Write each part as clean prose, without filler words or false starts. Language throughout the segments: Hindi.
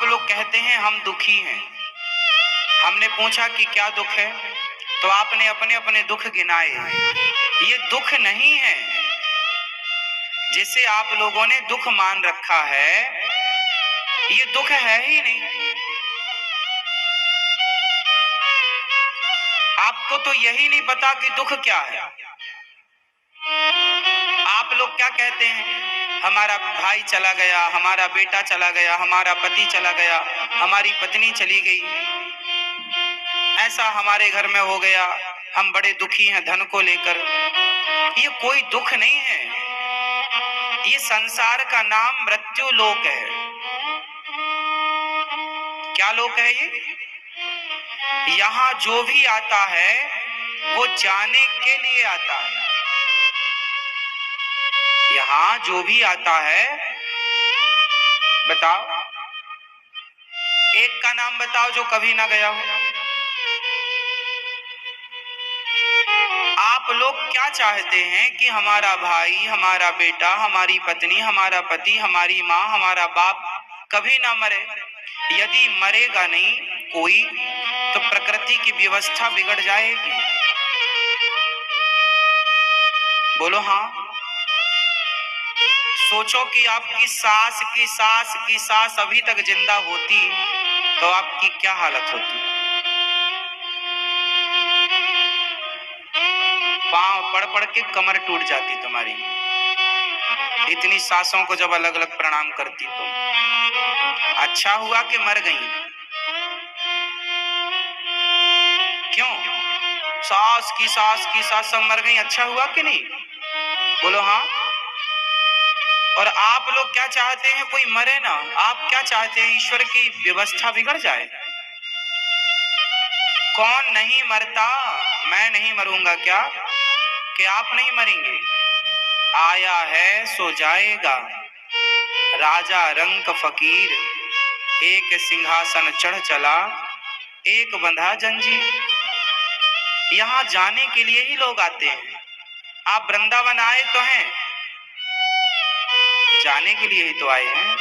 आप लोग कहते हैं हम दुखी हैं। हमने पूछा कि क्या दुख है, तो आपने अपने अपने दुख गिनाए। ये दुख नहीं है जिसे आप लोगों ने दुख मान रखा है, ये दुख है ही नहीं। आपको तो यही नहीं पता कि दुख क्या है। आप लोग क्या कहते हैं, हमारा भाई चला गया, हमारा बेटा चला गया, हमारा पति चला गया, हमारी पत्नी चली गई, ऐसा हमारे घर में हो गया, हम बड़े दुखी हैं धन को लेकर। ये कोई दुख नहीं है, ये संसार का नाम मृत्यु लोक है। क्या लोक है ये? यहाँ जो भी आता है वो जाने के लिए आता है। यहाँ जो भी आता है, बताओ एक का नाम बताओ जो कभी ना गया हो। आप लोग क्या चाहते हैं कि हमारा भाई, हमारा बेटा, हमारी पत्नी, हमारा पति, हमारी माँ, हमारा बाप कभी ना मरे। यदि मरेगा नहीं कोई तो प्रकृति की व्यवस्था बिगड़ जाएगी। बोलो हाँ। सोचो कि आपकी सास की सास की सास अभी तक जिंदा होती तो आपकी क्या हालत होती। पांव पड़ पड़ के कमर टूट जाती तुम्हारी, इतनी सासों को जब अलग अलग प्रणाम करती तो। अच्छा हुआ कि मर गई। क्यों? सास की सास सब मर गई, अच्छा हुआ कि नहीं? बोलो हाँ। और आप लोग क्या चाहते हैं, कोई मरे ना। आप क्या चाहते हैं, ईश्वर की व्यवस्था बिगड़ जाए। कौन नहीं मरता? मैं नहीं मरूंगा क्या? कि आप नहीं मरेंगे? आया है सो जाएगा, राजा रंक फकीर, एक सिंहासन चढ़ चला, एक बंधा जंजीर। यहाँ जाने के लिए ही लोग आते हैं। आप वृंदावन आए तो हैं, जाने के लिए ही तो आए हैं।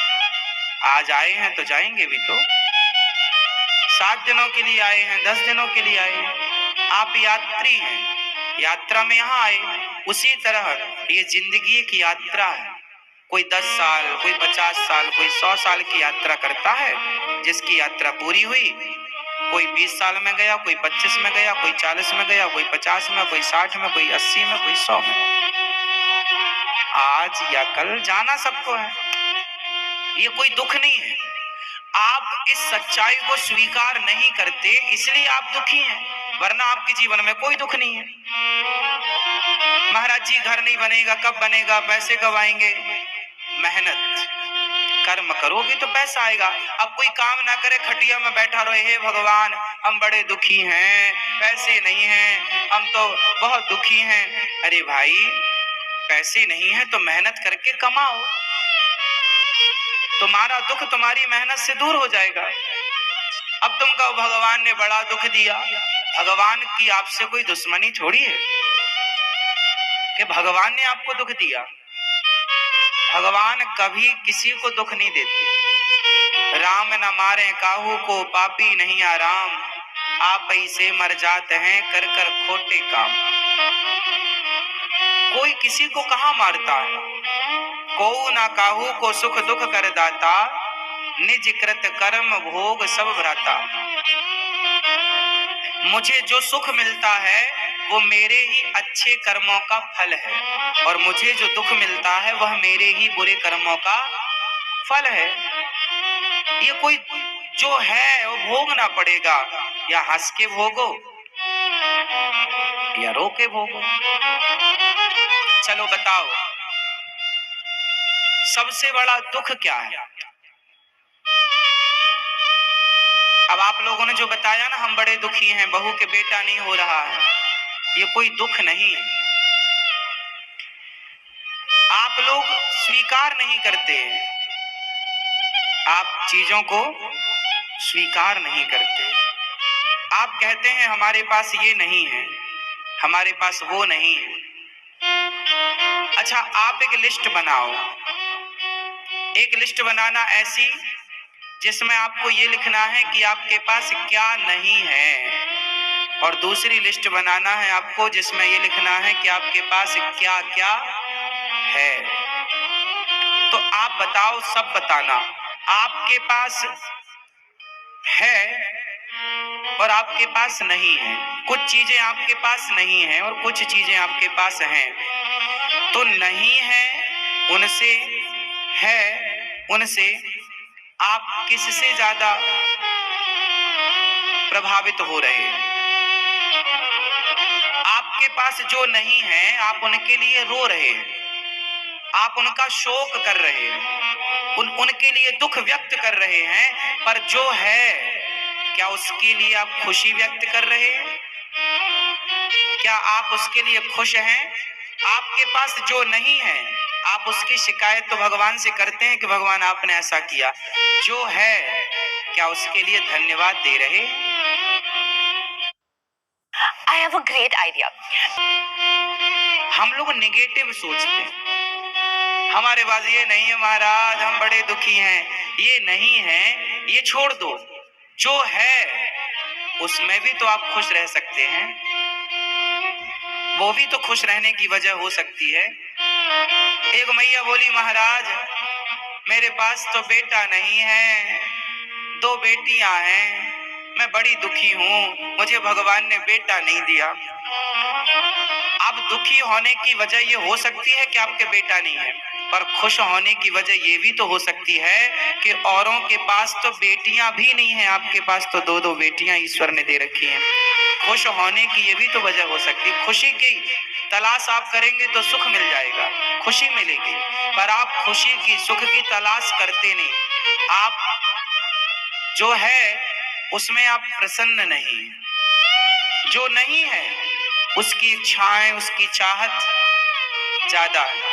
आज आए हैं तो जाएंगे भी तो। 7 दिनों के लिए आए हैं, 10 दिनों के लिए आए हैं। आप यात्री हैं, यात्रा में यहाँ आए। उसी तरह ये जिंदगी एक यात्रा है। कोई 10 साल, कोई 50 साल, कोई 100 साल की यात्रा करता है। जिसकी यात्रा पूरी हुई, कोई 20 साल में गया, कोई 25 में गया, कोई 40 में गया, कोई 50 में, कोई 60 में, कोई 80 में, कोई 100 में। आज या कल जाना सबको है, ये कोई दुख नहीं है। आप इस सच्चाई को स्वीकार नहीं करते इसलिए आप दुखी हैं, वरना आपके जीवन में कोई दुख नहीं है। महाराज जी घर नहीं बनेगा, कब बनेगा, पैसे कब आएंगे? मेहनत कर्म करोगे तो पैसा आएगा। अब कोई काम ना करे, खटिया में बैठा रहे, हे भगवान हम बड़े दुखी हैं, पैसे नहीं हैं, हम तो बहुत दुखी हैं। अरे भाई पैसे नहीं है तो मेहनत करके कमाओ, तुम्हारा दुख तुम्हारी मेहनत से दूर हो जाएगा। अब तुम कहो भगवान ने बड़ा दुख दिया। भगवान की आपसे कोई दुश्मनी थोड़ी है कि भगवान ने आपको दुख दिया। भगवान कभी किसी को दुख नहीं देते। राम न मारे काहू को, पापी नहीं आराम, आप ऐसे मर जाते हैं कर कर खोटे काम। कोई किसी को कहाँ मारता है। को ना काहू को सुख दुख कर दाता, निज कृत कर्म भोग सब भ्राता। मुझे जो सुख मिलता है वो मेरे ही अच्छे कर्मों का फल है, और मुझे जो दुख मिलता है वह मेरे ही बुरे कर्मों का फल है। ये कोई जो है वो भोगना पड़ेगा, या हंस के भोगो या रो के भोगो। चलो बताओ सबसे बड़ा दुख क्या है? अब आप लोगों ने जो बताया ना, हम बड़े दुखी हैं, बहू के बेटा नहीं हो रहा है, ये कोई दुख नहीं है। आप लोग स्वीकार नहीं करते, आप चीजों को स्वीकार नहीं करते। आप कहते हैं हमारे पास ये नहीं है, हमारे पास वो नहीं है। अच्छा आप एक लिस्ट बनाओ। एक लिस्ट बनाना ऐसी जिसमें आपको ये लिखना है कि आपके पास क्या नहीं है, और दूसरी लिस्ट बनाना है आपको जिसमें ये लिखना है कि आपके पास क्या क्या है। तो आप बताओ, सब बताना, आपके पास है और आपके पास नहीं है। कुछ चीजें आपके पास नहीं है और कुछ चीजें आपके पास हैं। तो नहीं है उनसे, है उनसे आप किससे ज्यादा प्रभावित हो रहे हैं? आपके पास जो नहीं है आप उनके लिए रो रहे हैं, आप उनका शोक कर रहे हैं, उनके लिए दुख व्यक्त कर रहे हैं। पर जो है, क्या उसके लिए आप खुशी व्यक्त कर रहे हैं? क्या आप उसके लिए खुश हैं? आपके पास जो नहीं है आप उसकी शिकायत तो भगवान से करते हैं कि भगवान आपने ऐसा किया। जो है, क्या उसके लिए धन्यवाद दे रहे? I have a great idea. हम लोग नेगेटिव सोचते हैं, हमारे पास ये नहीं है महाराज, हम बड़े दुखी हैं, ये नहीं है, ये छोड़ दो। जो है उसमें भी तो आप खुश रह सकते हैं, वो भी तो खुश रहने की वजह हो सकती है। एक मैया बोली महाराज मेरे पास तो बेटा नहीं है, 2 बेटियां हैं, मैं बड़ी दुखी हूँ, मुझे भगवान ने बेटा नहीं दिया। अब दुखी होने की वजह ये हो सकती है कि आपके बेटा नहीं है, पर खुश होने की वजह ये भी तो हो सकती है कि औरों के पास तो बेटियां भी नहीं है, आपके पास तो 2-2 बेटियां ईश्वर ने दे रखी हैं। खुश होने की ये भी तो वजह हो सकती है। खुशी की तलाश आप करेंगे तो सुख मिल जाएगा, खुशी मिलेगी, पर आप खुशी की, सुख की तलाश करते नहीं। आप जो है उसमें आप प्रसन्न नहीं, जो नहीं है उसकी इच्छाएं, उसकी चाहत ज्यादा है।